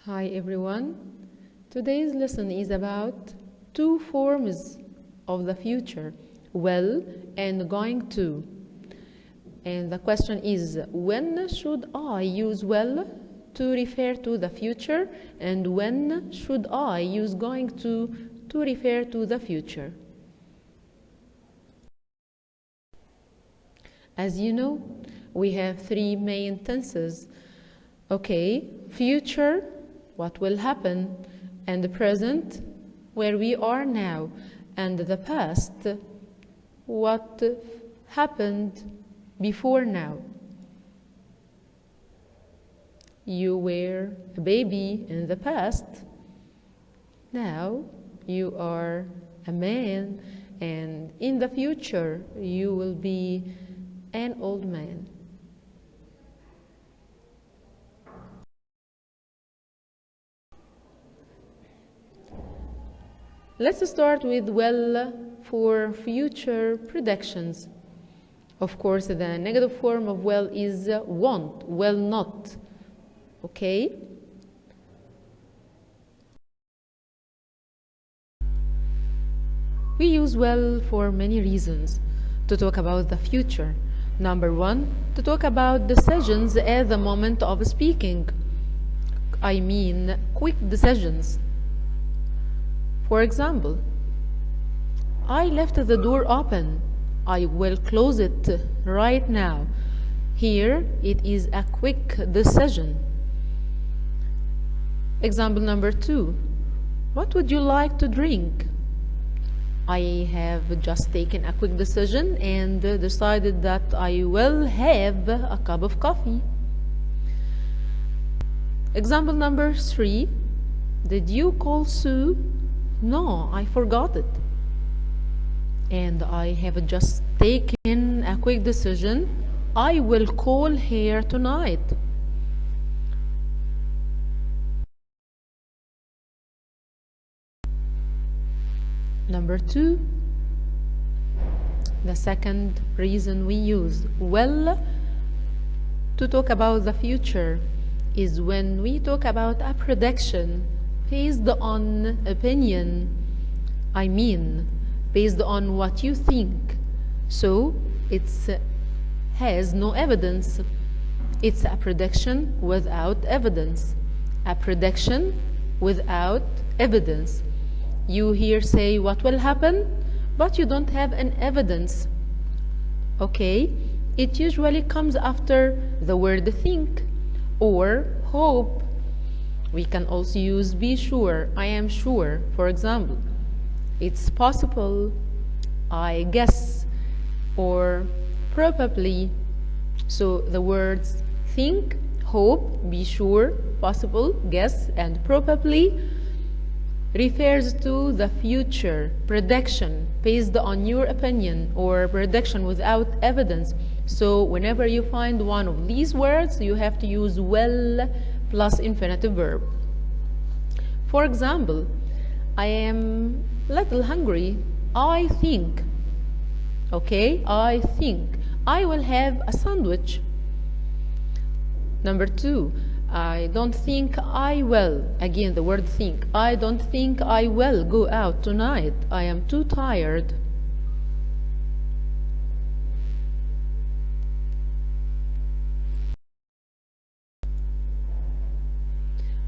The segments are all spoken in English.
Hi everyone. Today's lesson is about two forms of the future, will and going to. And the question is, when should I use will to refer to the future, and when should I use going to refer to the future? As you know, we have three main tenses. Okay, future, what will happen, and the present, where we are now, and the past, what happened before now. You were a baby in the past. Now you are a man, and in the future you will be an old man. Let's start with will for future predictions. Of course, the negative form of will is won't, will not. Okay? We use will for many reasons to talk about the future. Number one, to talk about decisions at the moment of speaking. I mean, quick decisions. For example, I left the door open. I will close it right now. Here, it is a quick decision. Example number two, what would you like to drink? I have just taken a quick decision and decided that I will have a cup of coffee. Example number three, did you call Sue? No, I forgot it. And I have just taken a quick decision. I will call her tonight. Number two, the second reason we use will to talk about the future is when we talk about a prediction based on opinion, I mean, based on what you think. So it has no evidence. It's a prediction without evidence. A prediction without evidence. You here say what will happen, but you don't have an evidence. Okay? It usually comes after the word think or hope. We can also use be sure, I am sure, for example. It's possible, I guess, or probably. So the words think, hope, be sure, possible, guess, and probably refers to the future prediction based on your opinion or prediction without evidence. So whenever you find one of these words, you have to use will plus infinitive verb. For example, I am little hungry. I think. Okay, I think. I will have a sandwich. Number two, I don't think I will. Again, the word think. I don't think I will go out tonight. I am too tired.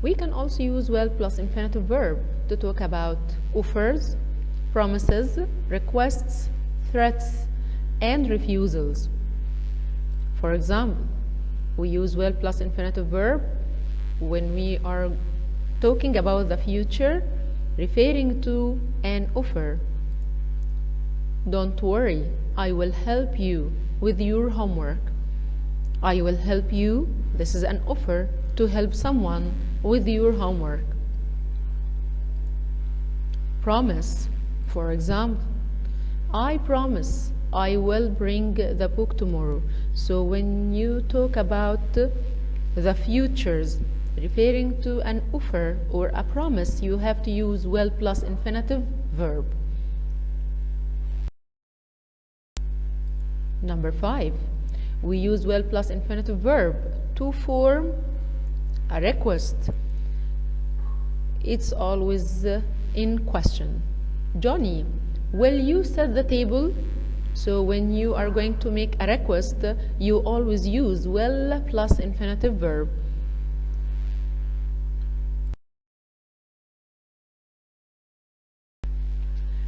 We can also use will plus infinitive verb to talk about offers, promises, requests, threats, and refusals. For example, we use will plus infinitive verb when we are talking about the future, referring to an offer. Don't worry, I will help you with your homework. I will help you, this is an offer to help someone with your homework. Promise, for example, I promise I will bring the book tomorrow. So when you talk about the futures referring to an offer or a promise, you have to use will plus infinitive verb. Number 5, we use will plus infinitive verb to form a request. it's always in question. Johnny, will you set the table? So when you are going to make a request, you always use will plus infinitive verb.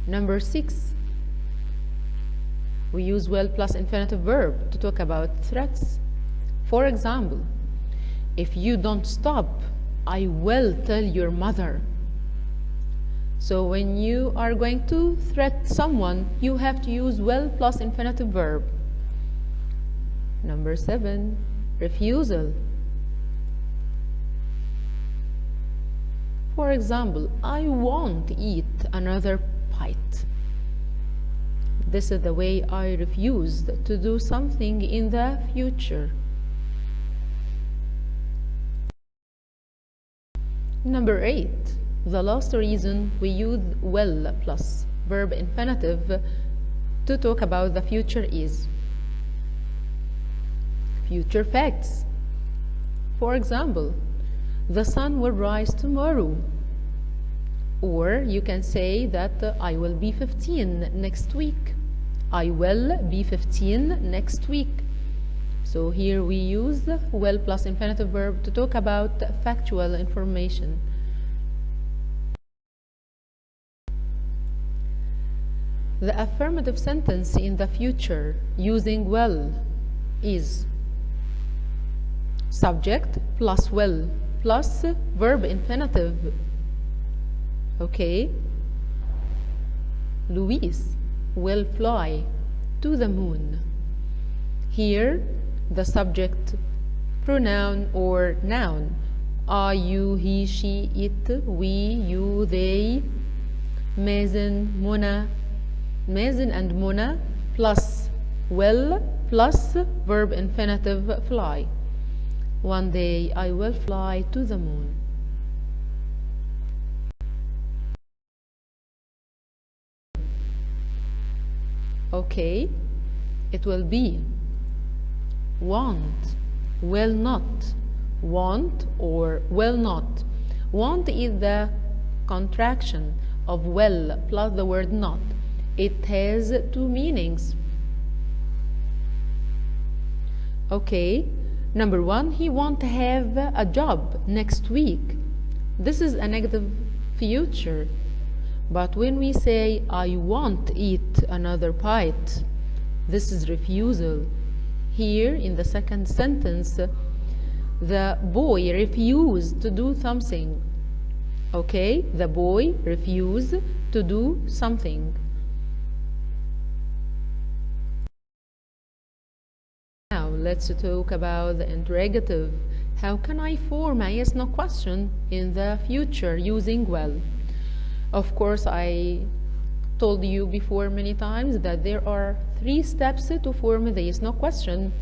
Number 6, we use will plus infinitive verb to talk about threats. For example, if you don't stop, I will tell your mother. So when you are going to threat someone, you have to use will plus infinitive verb. Number 7, refusal. For example, I won't eat another bite. This is the way I refused to do something in the future. Number 8, the last reason we use will plus verb infinitive to talk about the future is future facts. For example, the sun will rise tomorrow. Or you can say that I will be 15 next week. I will be 15 next week. So here we use will plus infinitive verb to talk about factual information. The affirmative sentence in the future using will is subject plus will plus verb infinitive. Okay. Luis will fly to the moon. Here, the subject pronoun or noun, I, you, he, she, it, we, you, they, Mazen, Mona, Mazen and Mona plus will plus verb infinitive fly. One day I will fly to the moon. Okay, it will be want, will not, want or will not. Want is the contraction of will plus the word not. It has two meanings. Okay, number 1, he won't have a job next week. This is a negative future. But when we say, I won't eat another bite, this is refusal. Here in the second sentence, the boy refused to do something. Okay, the boy refused to do something. Now let's talk about the interrogative. How can I form a yes/no question in the future using will? Of course, I told you before many times that there are 3 steps to form the yes/no question: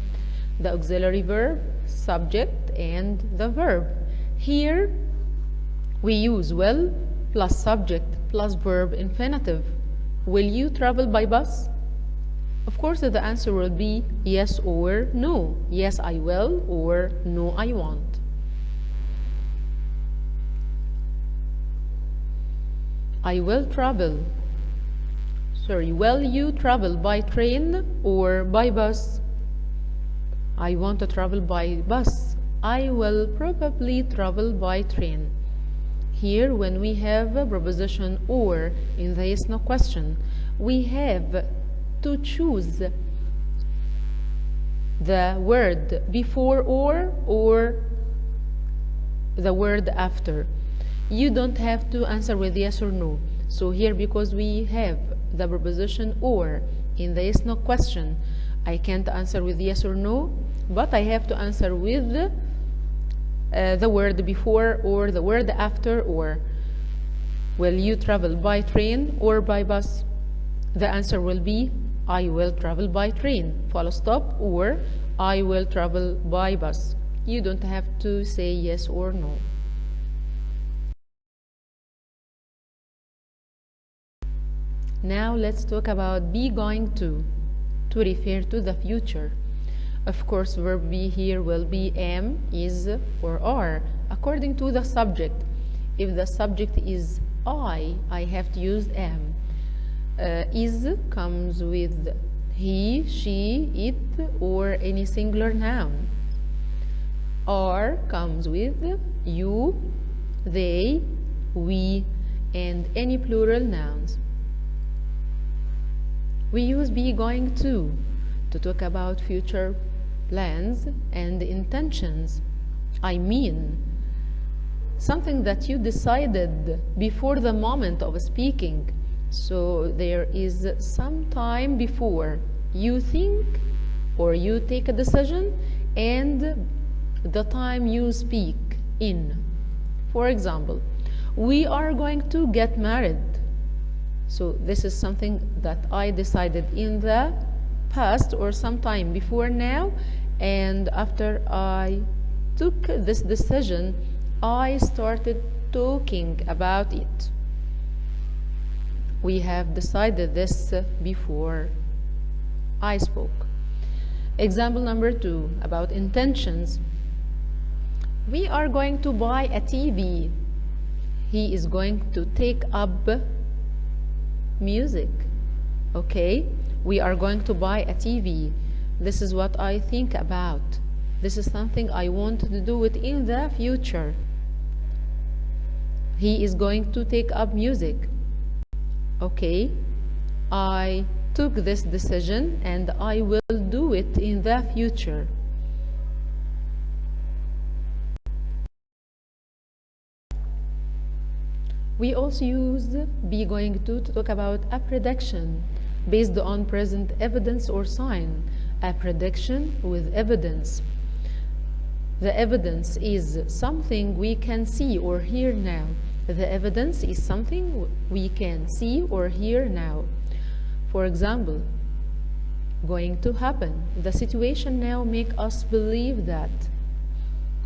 the auxiliary verb, subject, and the verb. Here, we use will plus subject plus verb infinitive. Will you travel by bus? Of course, the answer will be yes or no. Yes, I will, or no, I won't. I will travel. Sorry, will you travel by train or by bus? I want to travel by bus. I will probably travel by train. Here, when we have a preposition or in the yes/no question, we have to choose the word before or the word after. You don't have to answer with yes or no. So here, because we have the preposition or in the yes/no question, I can't answer with yes or no, but I have to answer with the word before or the word after. Or will you travel by train or by bus? The answer will be I will travel by train, full stop, or I will travel by bus. You don't have to say yes or no. Now let's talk about be going to refer to the future. Of course, verb be here will be am, is, or are, according to the subject. If the subject is I have to use am. Is comes with he, she, it, or any singular noun. Are comes with you, they, we, and any plural nouns. We use be going to talk about future plans and intentions. I mean, something that you decided before the moment of speaking. So there is some time before you think or you take a decision and the time you speak in. For example, we are going to get married. So this is something that I decided in the past or sometime before now, and after I took this decision, I started talking about it. We have decided this before I spoke. Example number 2 about intentions. We are going to buy a TV. He is going to take up music. Okay, we are going to buy a TV. This is what I think about. This is something I want to do it in the future. He is going to take up music. Okay, I took this decision and I will do it in the future. We also use be going to talk about a prediction based on present evidence or sign. A prediction with evidence. The evidence is something we can see or hear now. The evidence is something we can see or hear now. For example, going to happen. The situation now makes us believe that.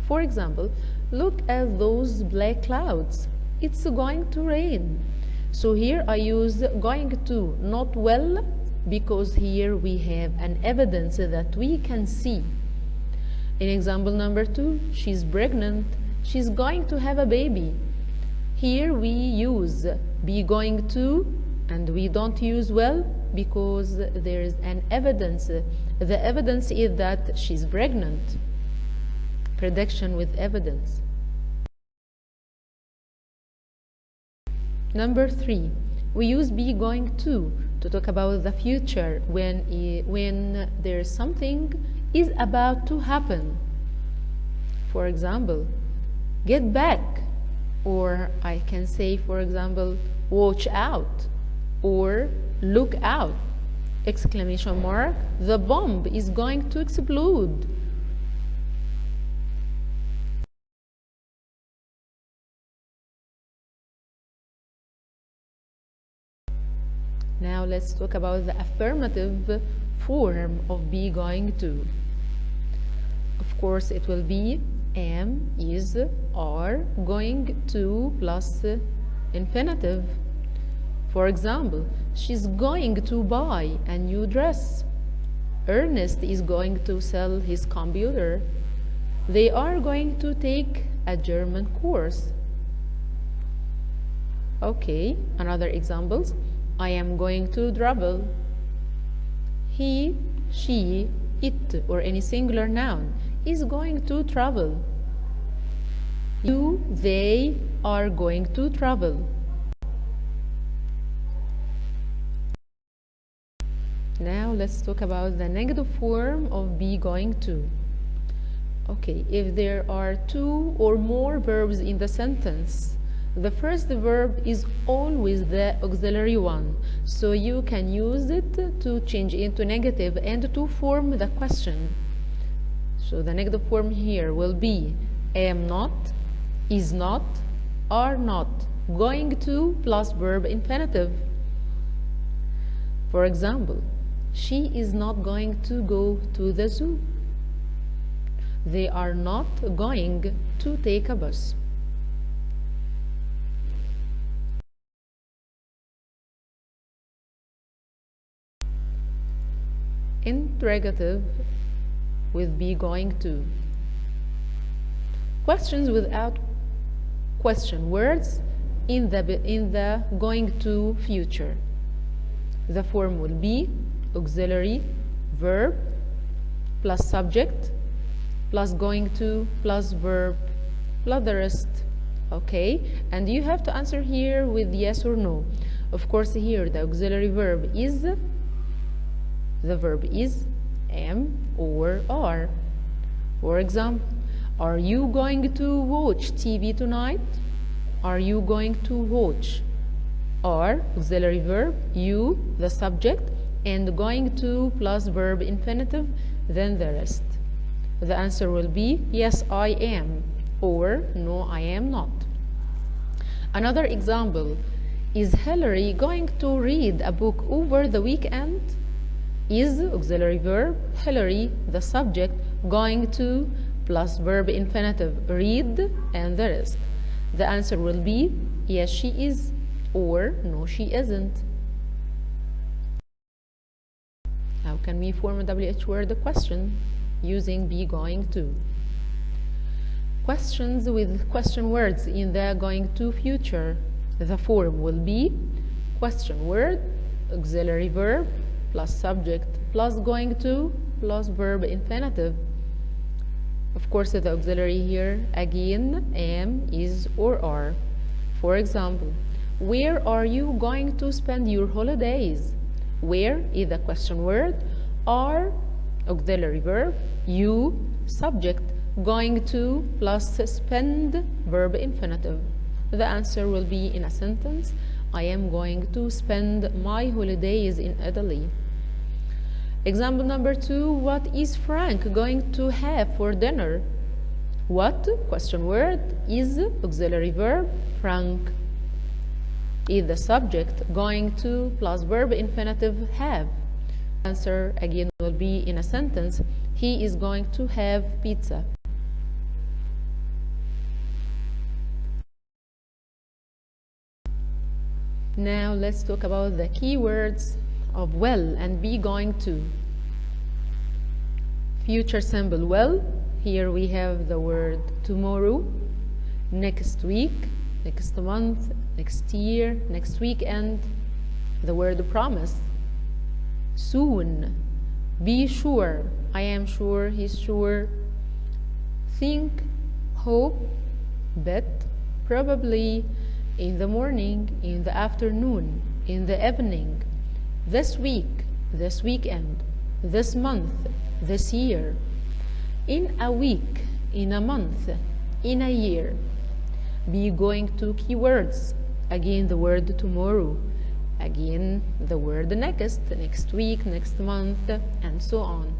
For example, look at those black clouds. It's going to rain. So here I use going to, not well, because here we have an evidence that we can see. In example number 2, she's pregnant. She's going to have a baby. Here we use be going to, and we don't use well because there is an evidence. The evidence is that she's pregnant. Prediction with evidence. Number 3, we use be going to talk about the future when there's something is about to happen. For example, get back, or I can say, for example, watch out, or look out, exclamation mark, the bomb is going to explode. Now let's talk about the affirmative form of be going to. Of course, it will be am, is, are, going to plus infinitive. For example, she's going to buy a new dress. Ernest is going to sell his computer. They are going to take a German course. Okay, another examples. I am going to travel. He, she, it, or any singular noun is going to travel. You, they are going to travel. Now let's talk about the negative form of be going to. Okay, if there are 2 or more verbs in the sentence, the first verb is always the auxiliary one, so you can use it to change into negative and to form the question. So the negative form here will be am not, is not, are not, going to plus verb infinitive. For example, she is not going to go to the zoo. They are not going to take a bus. Interrogative with be going to. Questions without question words in the going to future. The form will be auxiliary verb plus subject plus going to plus verb plus the rest. Okay, and you have to answer here with yes or no. Of course, here the auxiliary verb is, the verb is am or are. For example, are you going to watch TV tonight? Are you going to watch? Are auxiliary verb, you, the subject, and going to plus verb infinitive, then the rest. The answer will be yes, I am, or no, I am not. Another example, is Hillary going to read a book over the weekend? Is auxiliary verb, Hillary, the subject, going to plus verb infinitive, read, and the rest. The answer will be yes, she is, or no, she isn't. How can we form a WH word question using be going to? Questions with question words in the going to future. The form will be question word, auxiliary verb, plus subject, plus going to, plus verb infinitive. Of course, the auxiliary here, again, am, is, or are. For example, where are you going to spend your holidays? Where is the question word, are, auxiliary verb, you, subject, going to, plus spend, verb infinitive. The answer will be in a sentence, I am going to spend my holidays in Italy. Example number 2, what is Frank going to have for dinner? What, question word, is auxiliary verb, Frank, is the subject, going to, plus verb infinitive, have. Answer again will be in a sentence, he is going to have pizza. Now let's talk about the keywords of will and be going to. Future simple will, here we have the word tomorrow, next week, next month, next year, next weekend, the word promise, soon, be sure, I am sure, he's sure, think, hope, bet, probably, in the morning, in the afternoon, in the evening, this week, this weekend, this month, this year, in a week, in a month, in a year. Be going to keywords. Again, the word tomorrow. Again, the word next week, next month, and so on.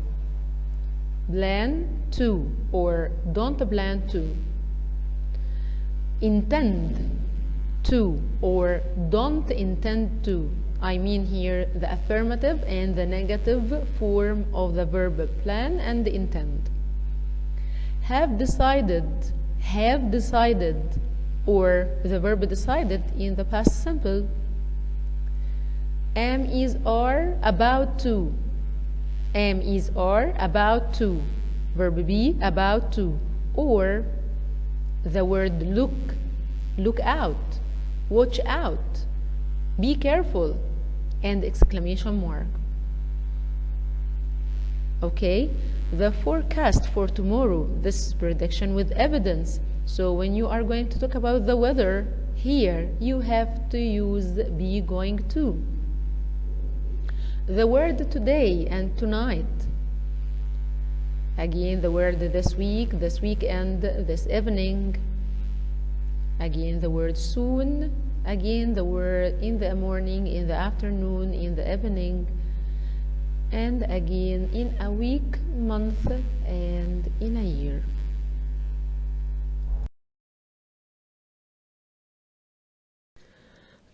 Plan to, or don't plan to. Intend to, or don't intend to. I mean here the affirmative and the negative form of the verb plan and intend. Have decided, or the verb decided in the past simple. Am, is, are, about to. Am, is, are, about to. Verb be, about to. Or the word look, look out, watch out, be careful, and exclamation mark. Okay, the forecast for tomorrow, this is prediction with evidence. So when you are going to talk about the weather, here you have to use be going to. The word today and tonight. Again, the word this week, this weekend, this evening. Again, the word soon. Again, the word in the morning, in the afternoon, in the evening. And again, in a week, month, and in a year.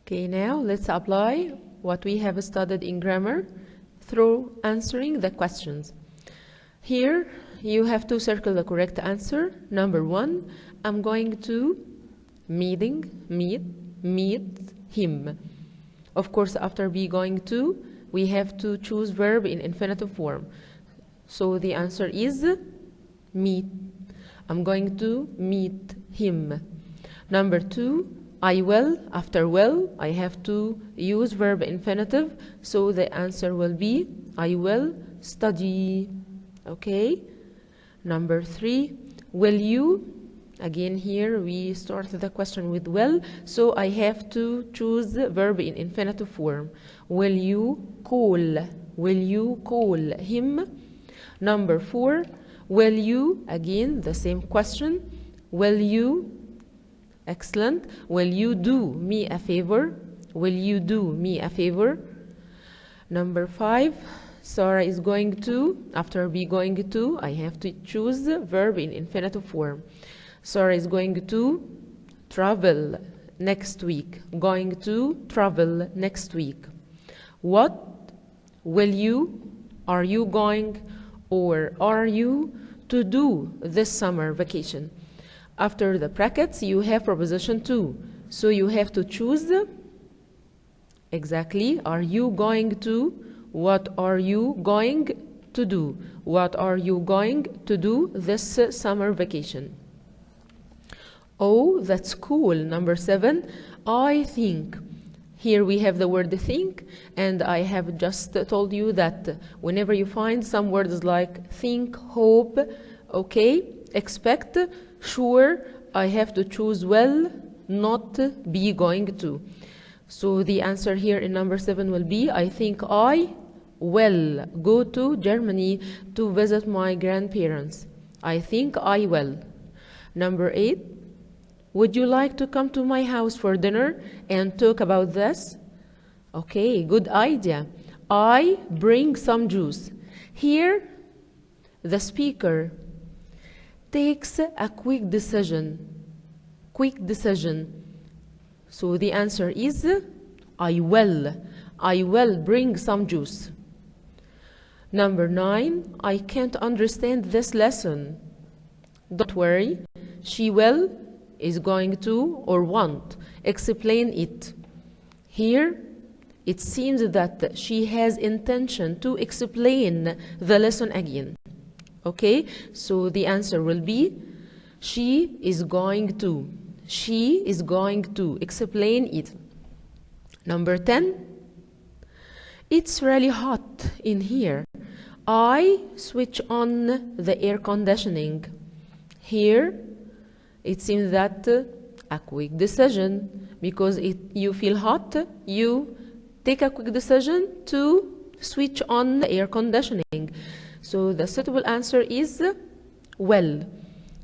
Okay, now let's apply what we have studied in grammar through answering the questions. Here, you have to circle the correct answer. Number 1, I'm going to meet him. Of course, after be going to, we have to choose verb in infinitive form. So the answer is meet. I'm going to meet him. Number 2, I will. After will, I have to use verb infinitive. So the answer will be I will study. Okay. Number 3, will you? Again, here we start the question with will. So I have to choose the verb in infinitive form. Will you call? Will you call him? Number 4, will you? Again, the same question. Will you? Excellent. Will you do me a favor? Will you do me a favor? Number 5, Sarah is going to. After be going to, I have to choose the verb in infinitive form. Sarah is going to travel next week. Going to travel next week. What will you? Are you going? Or are you to do this summer vacation? After the brackets, you have preposition to. So you have to choose exactly. Are you going to? What are you going to do? What are you going to do this summer vacation? Oh, that's cool. Number 7, I think. Here we have the word think, and I have just told you that whenever you find some words like think, hope, okay, expect, sure, I have to choose will, not be going to. So the answer here in number 7 will be I think I will go to Germany to visit my grandparents. I think I will. Number 8, would you like to come to my house for dinner and talk about this? Okay, good idea. I bring some juice. Here, the speaker takes a quick decision. Quick decision. So the answer is I will. I will bring some juice. Number 9, I can't understand this lesson. Don't worry. She will, is going to, or want. Explain it. Here, it seems that she has intention to explain the lesson again. Okay, so the answer will be she is going to. She is going to explain it. Number 10, it's really hot in here. I switch on the air conditioning. Here, it seems that a quick decision, because you feel hot, you take a quick decision to switch on the air conditioning. So the suitable answer is well.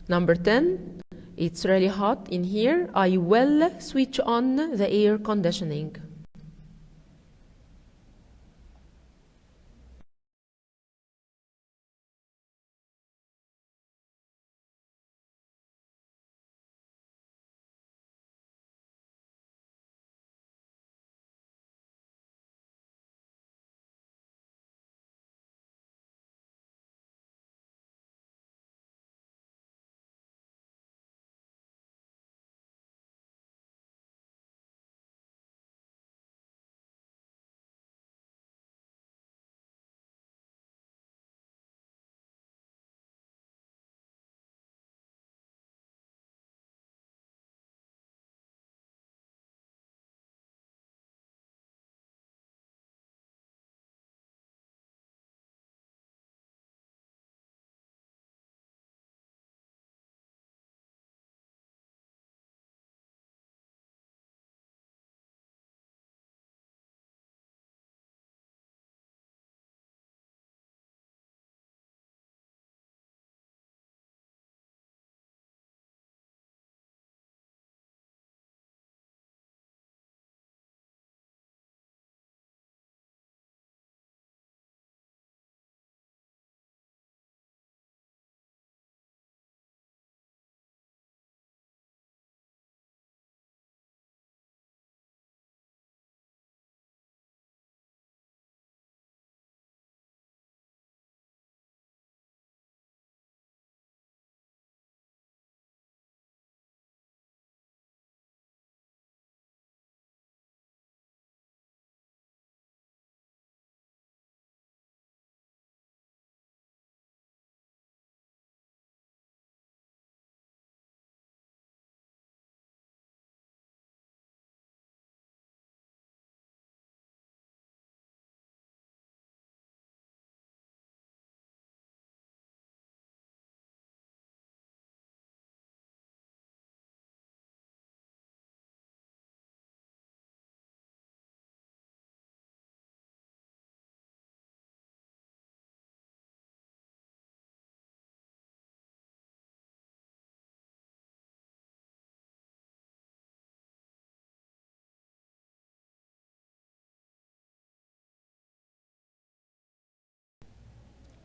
Number 10, it's really hot in here. I will switch on the air conditioning.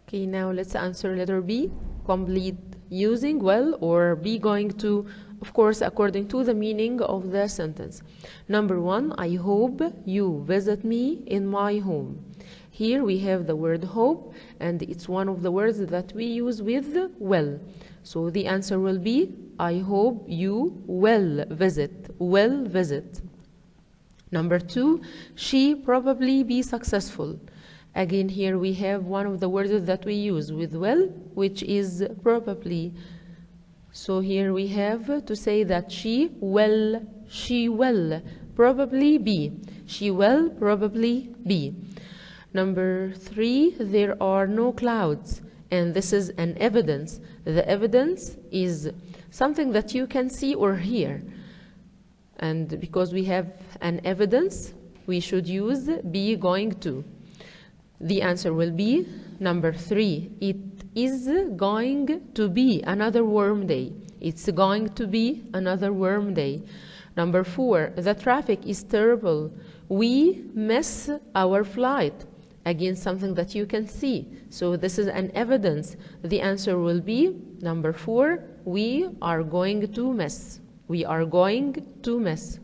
Okay, now let's answer letter B. Complete using well or be going to, of course, according to the meaning of the sentence. Number 1, I hope you visit me in my home. Here we have the word hope, and it's one of the words that we use with well. So the answer will be, I hope you will visit. Will visit. Number 2, she probably be successful. Again, here we have one of the words that we use with well, which is probably. So here we have to say that she will probably be. She will probably be. Number 3, there are no clouds, and this is an evidence. The evidence is something that you can see or hear. And because we have an evidence, we should use be going to. The answer will be number 3. It is going to be another warm day. It's going to be another warm day. Number 4, the traffic is terrible. We miss our flight. Again, something that you can see. So this is an evidence. The answer will be number 4, we are going to miss. We are going to miss.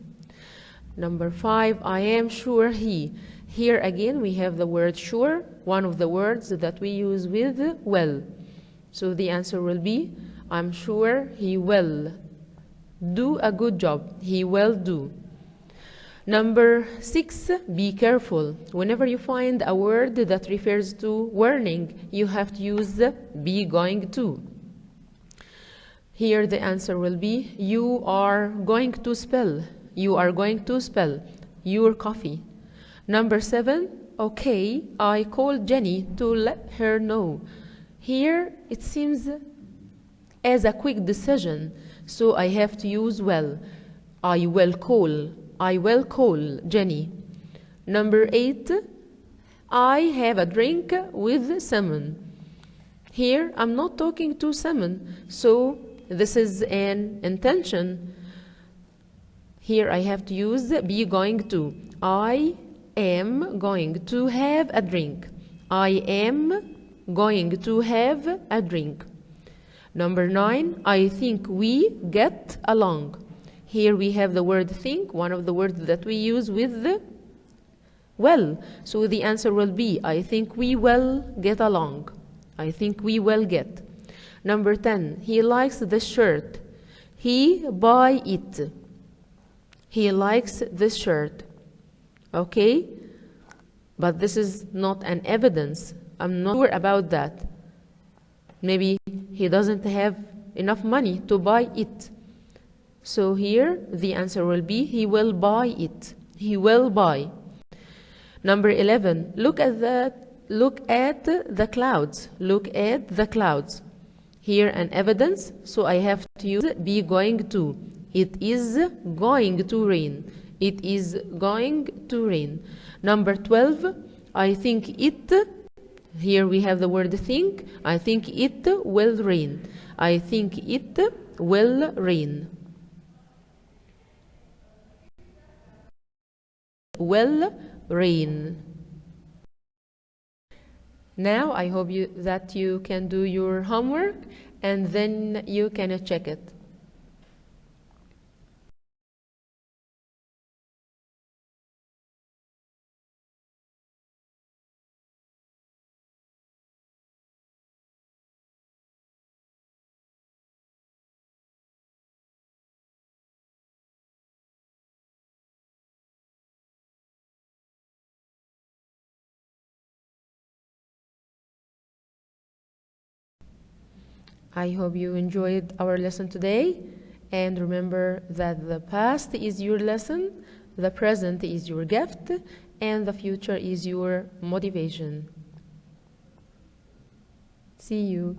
Number 5, I am sure he. Here again we have the word sure, one of the words that we use with well. So the answer will be, I'm sure he will do a good job. He will do. Number 6, be careful. Whenever you find a word that refers to warning, you have to use be going to. Here the answer will be, you are going to spill. You are going to spill your coffee. Number 7, okay, I called Jenny to let her know. Here it seems as a quick decision, so I have to use well. I will call Jenny. Number 8, I have a drink with Simon. Here I'm not talking to Simon, so this is an intention. Here I have to use be going to. I am going to have a drink. I am going to have a drink. Number 9, I think we get along. Here we have the word think, one of the words that we use with the well. So the answer will be, I think we will get along. I think we will get. Number 10, he likes this shirt. He buy it. He likes this shirt. Okay? But this is not an evidence. I'm not sure about that. Maybe he doesn't have enough money to buy it. So here the answer will be he will buy it. He will buy. Number 11, look at the clouds. Look at the clouds. Here an evidence, so I have to use be going to. It is going to rain. It is going to rain. Number 12, I think it, here we have the word think, I think it will rain. I think it will rain. Will rain. Now I hope that you can do your homework and then you can check it. I hope you enjoyed our lesson today, and remember that the past is your lesson, the present is your gift, and the future is your motivation. See you.